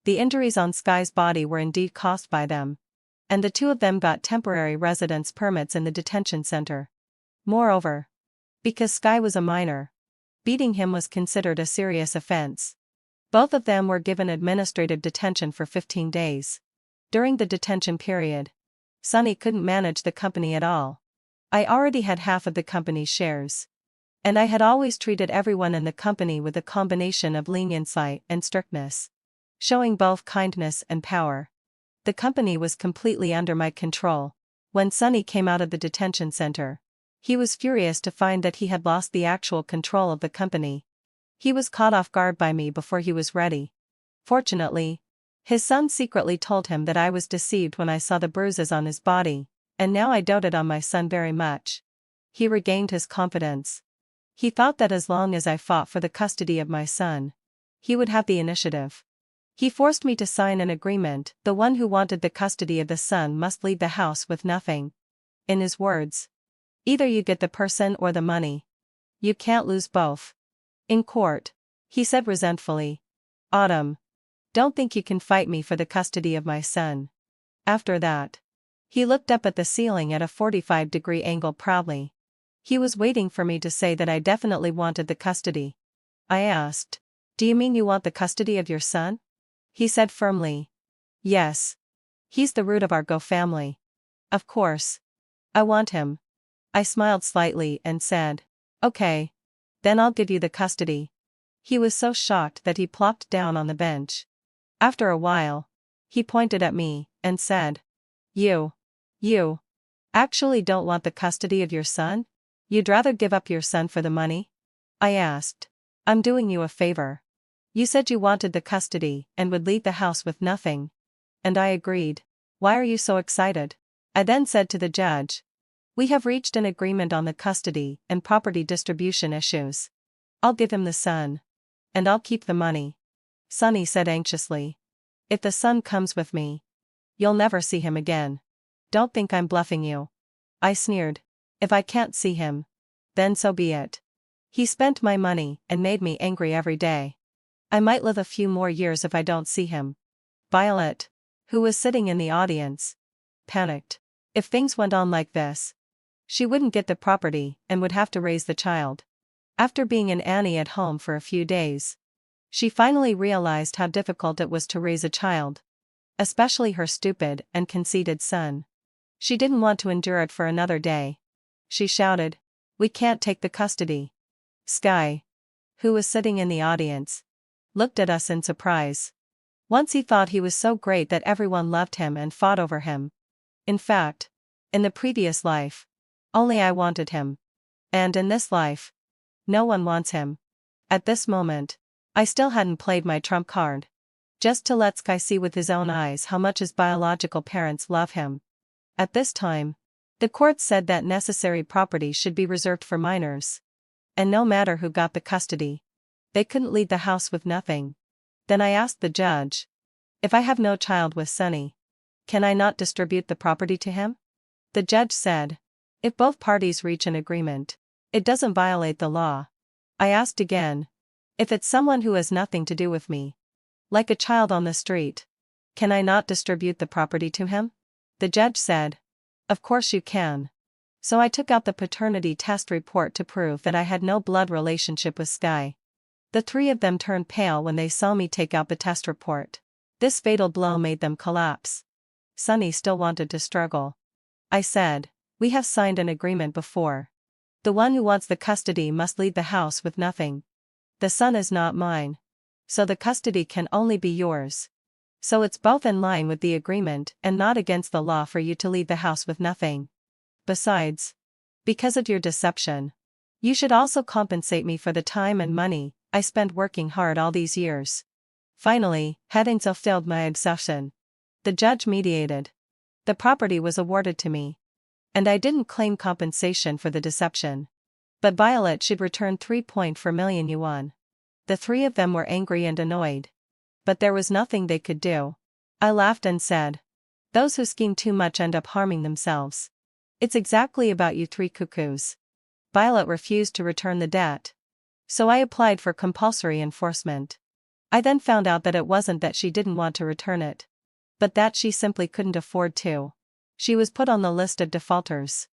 The injuries on Sky's body were indeed caused by them. And the two of them got temporary residence permits in the detention center. Moreover, because Sky was a minor, beating him was considered a serious offense. Both of them were given administrative detention for 15 days. During the detention period, Sunny couldn't manage the company at all. I already had half of the company's shares. And I had always treated everyone in the company with a combination of leniency and strictness, showing both kindness and power. The company was completely under my control. When Sunny came out of the detention center, he was furious to find that he had lost the actual control of the company. He was caught off guard by me before he was ready. Fortunately, his son secretly told him that I was deceived when I saw the bruises on his body, and now I doted on my son very much. He regained his confidence. He thought that as long as I fought for the custody of my son, he would have the initiative. He forced me to sign an agreement. The one who wanted the custody of the son must leave the house with nothing. In his words, either you get the person or the money. You can't lose both. In court, he said resentfully, Autumn, don't think you can fight me for the custody of my son. After that, he looked up at the ceiling at a 45-degree angle proudly. He was waiting for me to say that I definitely wanted the custody. I asked, do you mean you want the custody of your son? He said firmly, yes. He's the root of our Go family. Of course. I want him. I smiled slightly and said, okay. Then I'll give you the custody. He was so shocked that he plopped down on the bench. After a while, he pointed at me and said, You actually don't want the custody of your son? You'd rather give up your son for the money? I asked. I'm doing you a favor. You said you wanted the custody and would leave the house with nothing. And I agreed. Why are you so excited? I then said to the judge, we have reached an agreement on the custody and property distribution issues. I'll give him the son. And I'll keep the money. Sunny said anxiously. If the son comes with me, you'll never see him again. Don't think I'm bluffing you. I sneered. If I can't see him, then so be it. He spent my money and made me angry every day. I might live a few more years if I don't see him. Violet, who was sitting in the audience, panicked. If things went on like this, she wouldn't get the property and would have to raise the child. After being an Annie at home for a few days, she finally realized how difficult it was to raise a child, especially her stupid and conceited son. She didn't want to endure it for another day. She shouted, "We can't take the custody." Sky, who was sitting in the audience, looked at us in surprise. Once he thought he was so great that everyone loved him and fought over him. In fact, in the previous life, only I wanted him. And in this life, no one wants him. At this moment, I still hadn't played my trump card. Just to let Sky see with his own eyes how much his biological parents love him. At this time, the court said that necessary property should be reserved for minors. And no matter who got the custody, they couldn't leave the house with nothing. Then I asked the judge, if I have no child with Sonny, can I not distribute the property to him? The judge said, if both parties reach an agreement, it doesn't violate the law. I asked again, if it's someone who has nothing to do with me, like a child on the street, can I not distribute the property to him? The judge said, of course you can. So I took out the paternity test report to prove that I had no blood relationship with Sky. The three of them turned pale when they saw me take out the test report. This fatal blow made them collapse. Sonny still wanted to struggle. I said, we have signed an agreement before. The one who wants the custody must leave the house with nothing. The son is not mine. So the custody can only be yours. So it's both in line with the agreement and not against the law for you to leave the house with nothing. Besides, because of your deception, you should also compensate me for the time and money I spent working hard all these years. Finally, having fulfilled my obsession, the judge mediated. The property was awarded to me. And I didn't claim compensation for the deception. But Violet should return 3.4 million yuan. The three of them were angry and annoyed. But there was nothing they could do. I laughed and said, those who scheme too much end up harming themselves. It's exactly about you three cuckoos. Violet refused to return the debt. So I applied for compulsory enforcement. I then found out that it wasn't that she didn't want to return it, but that she simply couldn't afford to. She was put on the list of defaulters.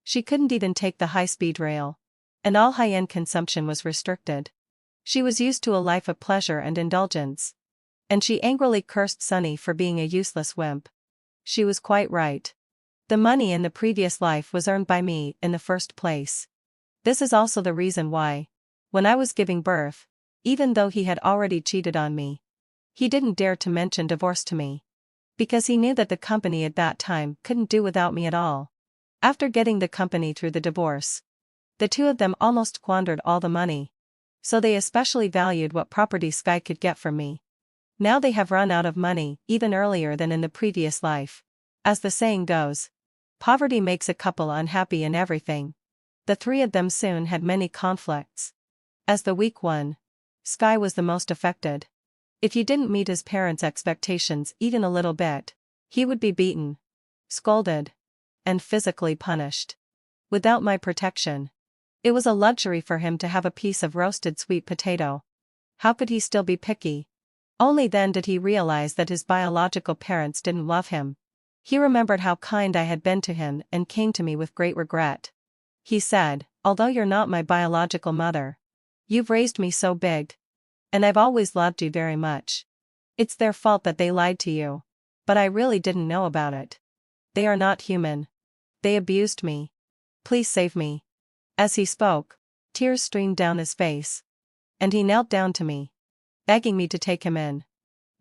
She couldn't even take the high-speed rail, and all high-end consumption was restricted. She was used to a life of pleasure and indulgence. And she angrily cursed Sonny for being a useless wimp. She was quite right. The money in the previous life was earned by me in the first place. This is also the reason why, when I was giving birth, even though he had already cheated on me, he didn't dare to mention divorce to me. Because he knew that the company at that time couldn't do without me at all. After getting the company through the divorce, the two of them almost squandered all the money. So they especially valued what property Sky could get from me. Now they have run out of money even earlier than in the previous life. As the saying goes, poverty makes a couple unhappy in everything. The three of them soon had many conflicts. As the weak one, Sky was the most affected. If he didn't meet his parents' expectations even a little bit, he would be beaten, scolded, and physically punished. Without my protection, it was a luxury for him to have a piece of roasted sweet potato. How could he still be picky? Only then did he realize that his biological parents didn't love him. He remembered how kind I had been to him and came to me with great regret. He said, although you're not my biological mother, you've raised me so big. And I've always loved you very much. It's their fault that they lied to you. But I really didn't know about it. They are not human. They abused me. Please save me. As he spoke, tears streamed down his face. And he knelt down to me, begging me to take him in.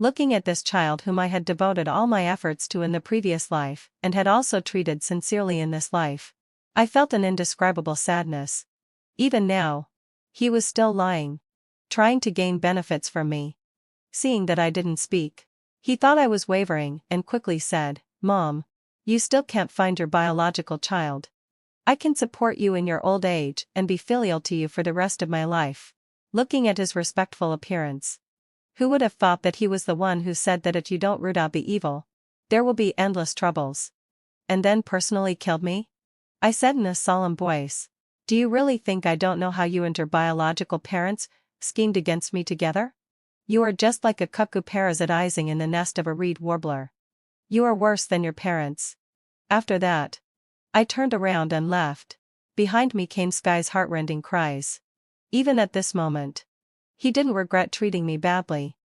Looking at this child whom I had devoted all my efforts to in the previous life and had also treated sincerely in this life, I felt an indescribable sadness. Even now, he was still lying, trying to gain benefits from me. Seeing that I didn't speak, he thought I was wavering and quickly said, Mom, you still can't find your biological child. I can support you in your old age and be filial to you for the rest of my life. Looking at his respectful appearance, who would have thought that he was the one who said that if you don't root out the evil, there will be endless troubles? And then personally killed me? I said in a solemn voice, Do you really think I don't know how you and your biological parents schemed against me together? You are just like a cuckoo parasitizing in the nest of a reed warbler. You are worse than your parents. After that, I turned around and left. Behind me came Sky's heartrending cries. Even at this moment, he didn't regret treating me badly.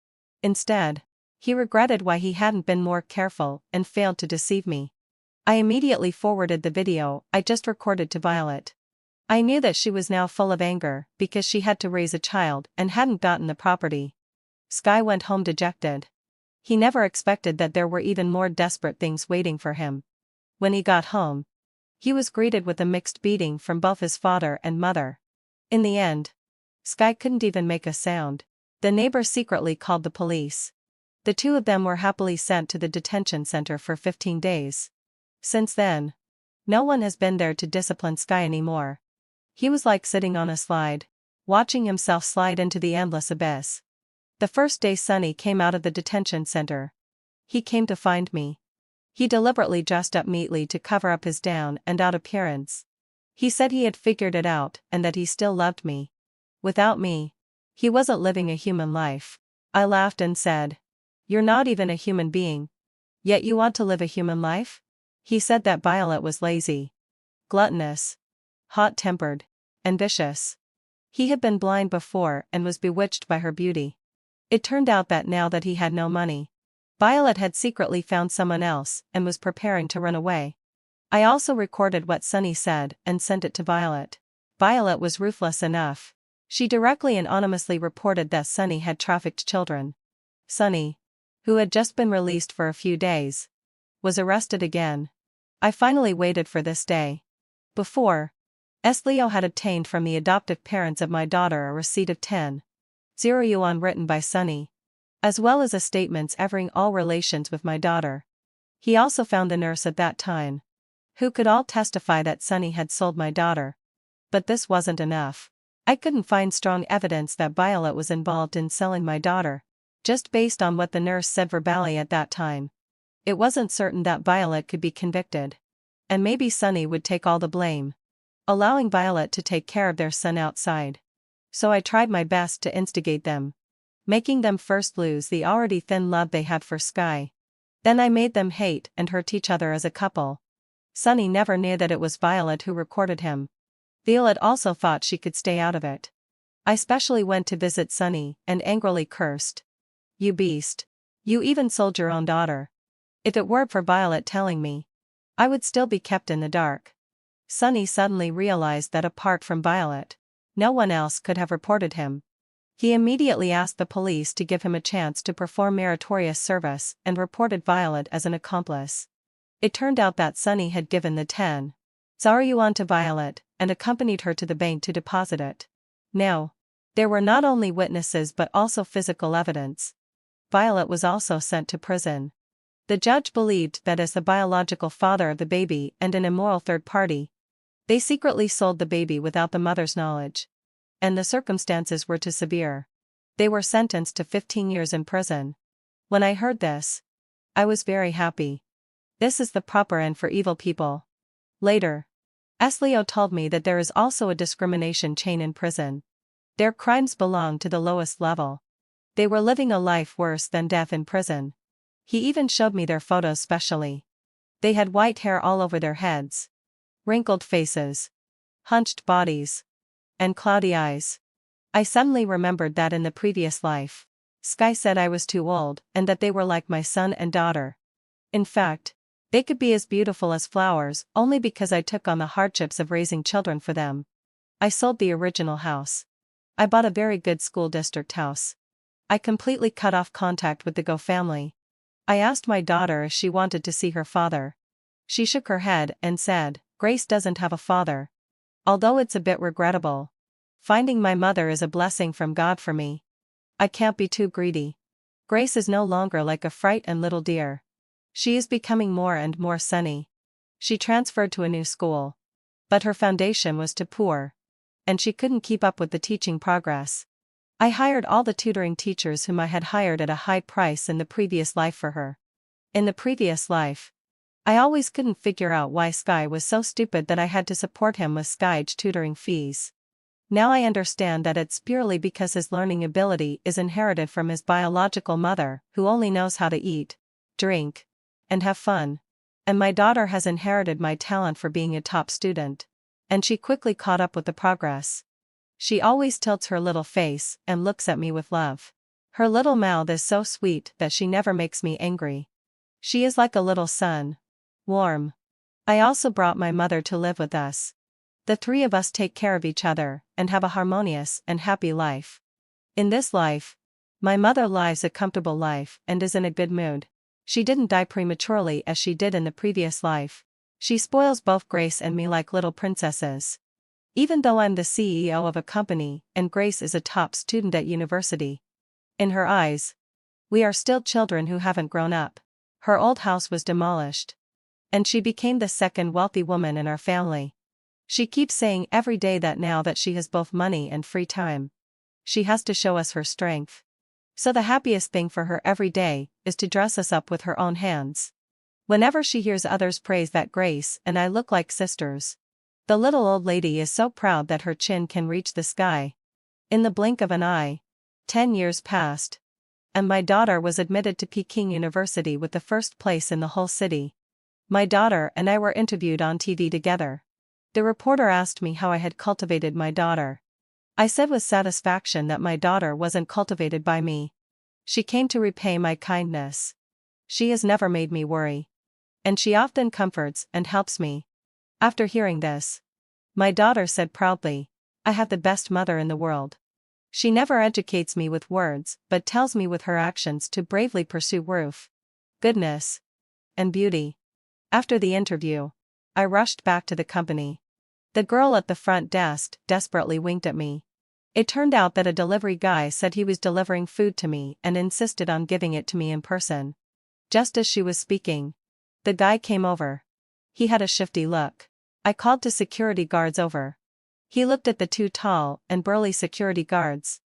Instead, he regretted why he hadn't been more careful and failed to deceive me. I immediately forwarded the video I just recorded to Violet. I knew that she was now full of anger because she had to raise a child and hadn't gotten the property. Sky went home dejected. He never expected that there were even more desperate things waiting for him. When he got home, he was greeted with a mixed beating from both his father and mother. In the end, Sky couldn't even make a sound. The neighbor secretly called the police. The two of them were happily sent to the detention center for 15 days. Since then, no one has been there to discipline Sky anymore. He was like sitting on a slide, watching himself slide into the endless abyss. The first day Sonny came out of the detention center, he came to find me. He deliberately dressed up neatly to cover up his down and out appearance. He said he had figured it out and that he still loved me. Without me, he wasn't living a human life. I laughed and said, "You're not even a human being. Yet you want to live a human life?" He said that Violet was lazy, gluttonous, hot-tempered, and vicious. He had been blind before and was bewitched by her beauty. It turned out that now that he had no money, Violet had secretly found someone else and was preparing to run away. I also recorded what Sonny said and sent it to Violet. Violet was ruthless enough. She directly and anonymously reported that Sonny had trafficked children. Sonny, who had just been released for a few days, was arrested again. I finally waited for this day. Before, Leo had obtained from the adoptive parents of my daughter a receipt of 10,000 yuan written by Sonny, as well as a statement severing all relations with my daughter. He also found the nurse at that time, who could all testify that Sonny had sold my daughter. But this wasn't enough. I couldn't find strong evidence that Violet was involved in selling my daughter, just based on what the nurse said verbally at that time. It wasn't certain that Violet could be convicted. And maybe Sonny would take all the blame, allowing Violet to take care of their son outside. So I tried my best to instigate them, making them first lose the already thin love they had for Sky. Then I made them hate and hurt each other as a couple. Sonny never knew that it was Violet who recorded him. Violet also thought she could stay out of it. I specially went to visit Sonny and angrily cursed, "You beast. You even sold your own daughter." If it weren't for Violet telling me, I would still be kept in the dark. Sonny suddenly realized that apart from Violet, no one else could have reported him. He immediately asked the police to give him a chance to perform meritorious service and reported Violet as an accomplice. It turned out that Sonny had given the 10,000 yuan to Violet and accompanied her to the bank to deposit it. Now, there were not only witnesses but also physical evidence. Violet was also sent to prison. The judge believed that as the biological father of the baby and an immoral third party, they secretly sold the baby without the mother's knowledge. And the circumstances were too severe. They were sentenced to 15 years in prison. When I heard this, I was very happy. This is the proper end for evil people. Later, Leo told me that there is also a discrimination chain in prison. Their crimes belong to the lowest level. They were living a life worse than death in prison. He even showed me their photos specially. They had white hair all over their heads, wrinkled faces, hunched bodies, and cloudy eyes. I suddenly remembered that in the previous life, Sky said I was too old and that they were like my son and daughter. In fact, they could be as beautiful as flowers only because I took on the hardships of raising children for them. I sold the original house. I bought a very good school district house. I completely cut off contact with the Go family. I asked my daughter if she wanted to see her father. She shook her head and said, "Grace doesn't have a father. Although it's a bit regrettable. Finding my mother is a blessing from God for me. I can't be too greedy." Grace is no longer like a frightened little deer. She is becoming more and more sunny. She transferred to a new school. But her foundation was too poor, and she couldn't keep up with the teaching progress. I hired all the tutoring teachers whom I had hired at a high price in the previous life for her. In the previous life, I always couldn't figure out why Sky was so stupid that I had to support him with Sky's tutoring fees. Now I understand that it's purely because his learning ability is inherited from his biological mother, who only knows how to eat, drink, and have fun. And my daughter has inherited my talent for being a top student. And she quickly caught up with the progress. She always tilts her little face and looks at me with love. Her little mouth is so sweet that she never makes me angry. She is like a little sun. Warm. I also brought my mother to live with us. The three of us take care of each other and have a harmonious and happy life. In this life, my mother lives a comfortable life and is in a good mood. She didn't die prematurely as she did in the previous life. She spoils both Grace and me like little princesses. Even though I'm the CEO of a company and Grace is a top student at university. In her eyes, we are still children who haven't grown up. Her old house was demolished. And she became the second wealthy woman in our family. She keeps saying every day that now that she has both money and free time, she has to show us her strength. So the happiest thing for her every day is to dress us up with her own hands. Whenever she hears others praise that Grace and I look like sisters, the little old lady is so proud that her chin can reach the sky. In the blink of an eye, 10 years passed, and my daughter was admitted to Peking University with the first place in the whole city. My daughter and I were interviewed on TV together. The reporter asked me how I had cultivated my daughter. I said with satisfaction that my daughter wasn't cultivated by me. She came to repay my kindness. She has never made me worry. And she often comforts and helps me. After hearing this, my daughter said proudly, I have the best mother in the world. She never educates me with words but tells me with her actions to bravely pursue truth, goodness, and beauty. After the interview, I rushed back to the company. The girl at the front desk desperately winked at me. It turned out that a delivery guy said he was delivering food to me and insisted on giving it to me in person. Just as she was speaking, the guy came over. He had a shifty look. I called to security guards over. He looked at the two tall and burly security guards,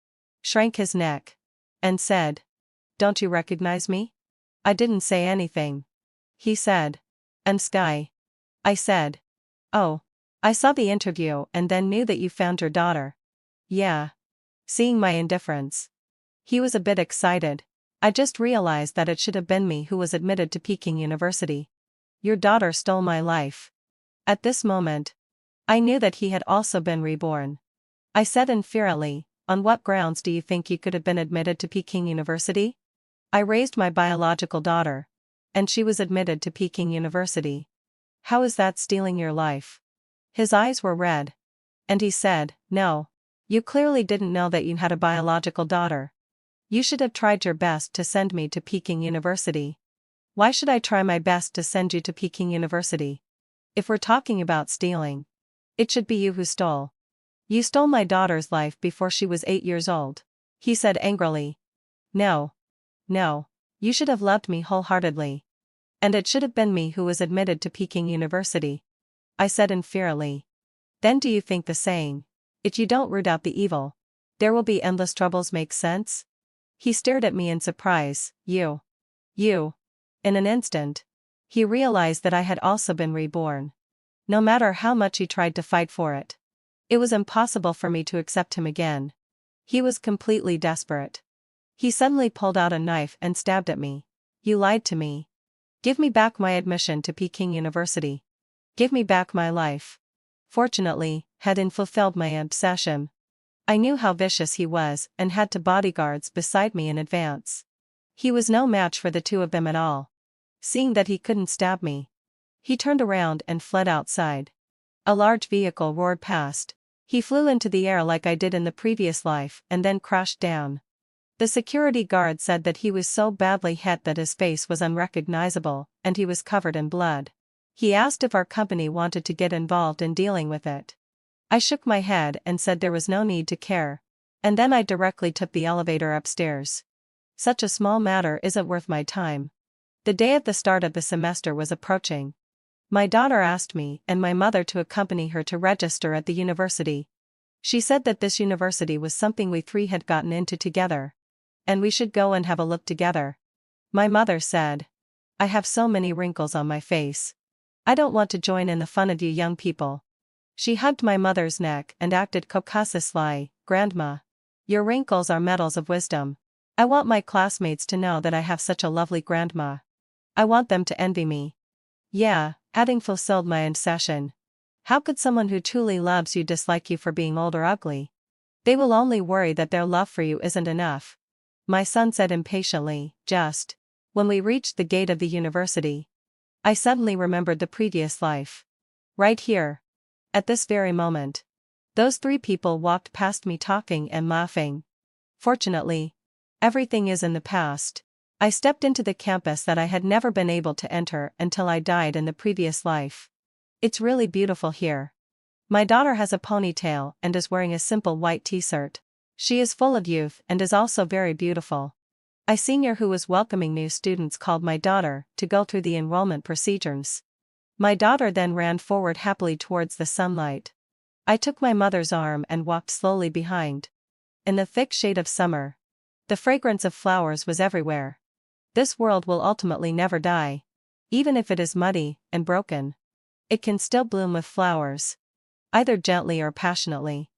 shrank his neck, and said, "Don't you recognize me?" I didn't say anything. He said, "I'm Sky." I said, "Oh, I saw the interview and then knew that you found your daughter." "Yeah." Seeing my indifference, he was a bit excited. "I just realized that it should have been me who was admitted to Peking University. Your daughter stole my life." At this moment, I knew that he had also been reborn. I said infuriately, "On what grounds do you think you could have been admitted to Peking University?" "I raised my biological daughter, and she was admitted to Peking University." "How is that stealing your life?" His eyes were red. And he said, "No. You clearly didn't know that you had a biological daughter. You should have tried your best to send me to Peking University." "Why should I try my best to send you to Peking University? If we're talking about stealing, it should be you who stole. You stole my daughter's life before she was 8 years old." He said angrily. "No. No. You should have loved me wholeheartedly. And it should have been me who was admitted to Peking University." I said infuriately. "Then do you think the saying, 'If you don't root out the evil, there will be endless troubles' makes sense?" He stared at me in surprise. You. In an instant, he realized that I had also been reborn. No matter how much he tried to fight for it, it was impossible for me to accept him again. He was completely desperate. He suddenly pulled out a knife and stabbed at me. "You lied to me. Give me back my admission to Peking University. Give me back my life." Fortunately, hadn't fulfilled my obsession. I knew how vicious he was and had two bodyguards beside me in advance. He was no match for the two of them at all. Seeing that he couldn't stab me, he turned around and fled outside. A large vehicle roared past. He flew into the air like I did in the previous life and then crashed down. The security guard said that he was so badly hit that his face was unrecognizable and he was covered in blood. He asked if our company wanted to get involved in dealing with it. I shook my head and said there was no need to care, and then I directly took the elevator upstairs. Such a small matter isn't worth my time. The day of the start of the semester was approaching. My daughter asked me and my mother to accompany her to register at the university. She said that this university was something we three had gotten into together, and we should go and have a look together. My mother said, I have so many wrinkles on my face. I don't want to join in the fun of you young people. She hugged my mother's neck and acted cautiously. Grandma. Your wrinkles are medals of wisdom. I want my classmates to know that I have such a lovely grandma. I want them to envy me. Yeah, adding fulfilled my obsession. How could someone who truly loves you dislike you for being old or ugly? They will only worry that their love for you isn't enough. My son said impatiently, just. When we reached the gate of the university, I suddenly remembered the previous life. Right here. At this very moment. Those three people walked past me talking and laughing. Fortunately, everything is in the past. I stepped into the campus that I had never been able to enter until I died in the previous life. It's really beautiful here. My daughter has a ponytail and is wearing a simple white t-shirt. She is full of youth and is also very beautiful. A senior who was welcoming new students called my daughter to go through the enrollment procedures. My daughter then ran forward happily towards the sunlight. I took my mother's arm and walked slowly behind. In the thick shade of summer, the fragrance of flowers was everywhere. This world will ultimately never die. Even if it is muddy and broken, it can still bloom with flowers. Either gently or passionately.